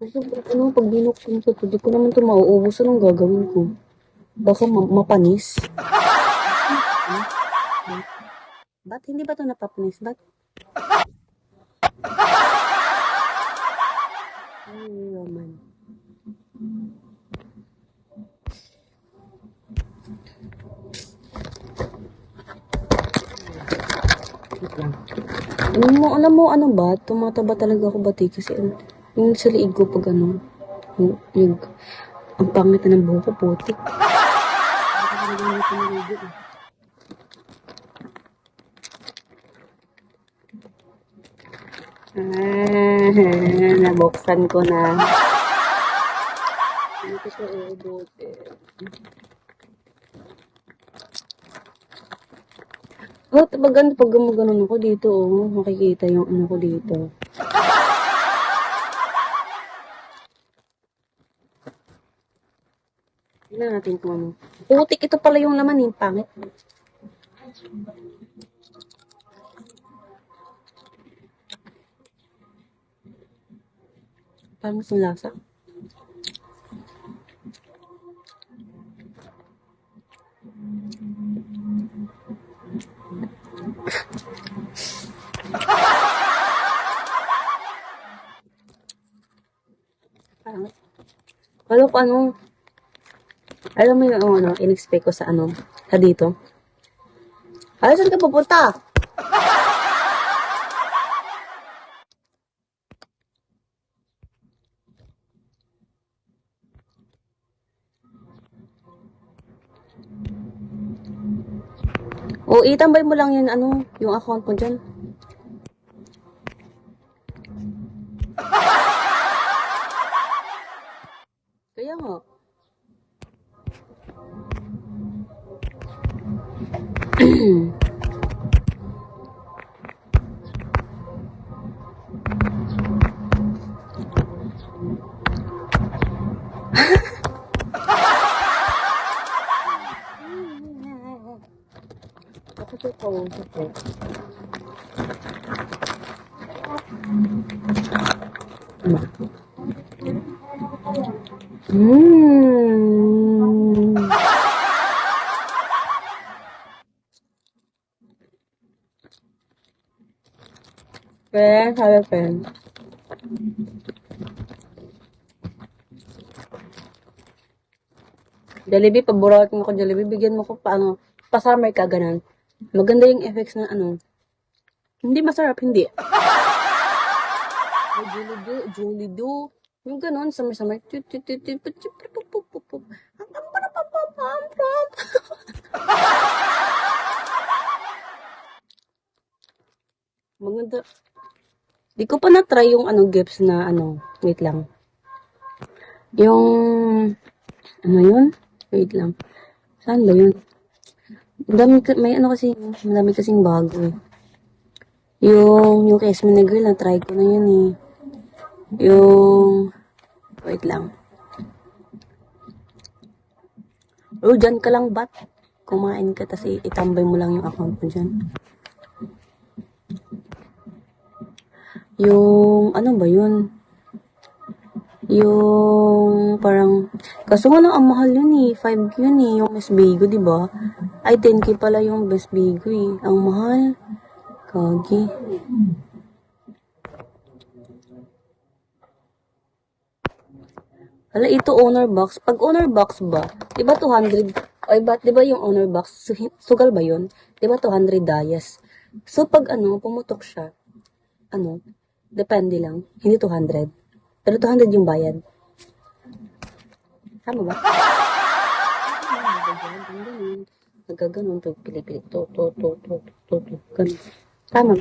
Kasi ano, pag binuksan ko to, di ko naman to mauubos. Anong gagawin ko? Baka mapanis. Ba't hindi ba to napapanis? Ba't? Ay, Roman. Wait lang. Alam mo, ano ba? Tumataba talaga ako bati kasi yung sa liig ko pag ano, yung ang pangit na ng buhok ko, putik. Nabuksan ko na. Hindi ko siya uubusin. Oh, pag gumaganon ako dito, oh, makikita yung ano ko dito. Tingnan natin kung ano. Putik, ito pala yung laman, yung pangit. Pangit yung lasa. Pangit. Alam ko ano, alam mo yung ano, in-expect ko sa ano, sa dito. Ay, saan ka pupunta? O, itambay mo lang yun, ano, yung account mo dyan. Kaya nga. Ako siya kausap ko. Friend, sabi friend. Jollibee, paborito mo ko Jollibee. Bigyan mo ko paano, pa-summer ka, ganun. Maganda yung effects na ano. Hindi masarap, hindi. Ay, Jollibee. Yung ganun, summer-summer. Maganda. Di ko pa na-try yung ano, gifts na ano. Wait lang. Yung, ano yun? Wait lang. Saan ba yun? May ano kasi, madami kasing bago eh. Yung Kesme na Girl, na-try ko na yun eh. Wait lang. Oh, dyan ka lang bat? Kumain ka, tas itambay mo lang yung account mo dyan. Ano ba yun? Parang, kaso nga lang, ang mahal yun eh. 5K yun eh, yung Miss Bigo, diba? Ay, 10K pala yung Miss Bigo eh. Ang mahal. Kagi. Hala, ito owner box. Pag owner box ba, diba 200? Ay, diba yung owner box, sugal ba yun? Diba 200 dayas? So, pag ano, pumutok siya, ano, depende lang. Hindi 200. Pero 200 yung bayad. Tama ba? Nagaganon, pili-pili. To. Ganun. Tama.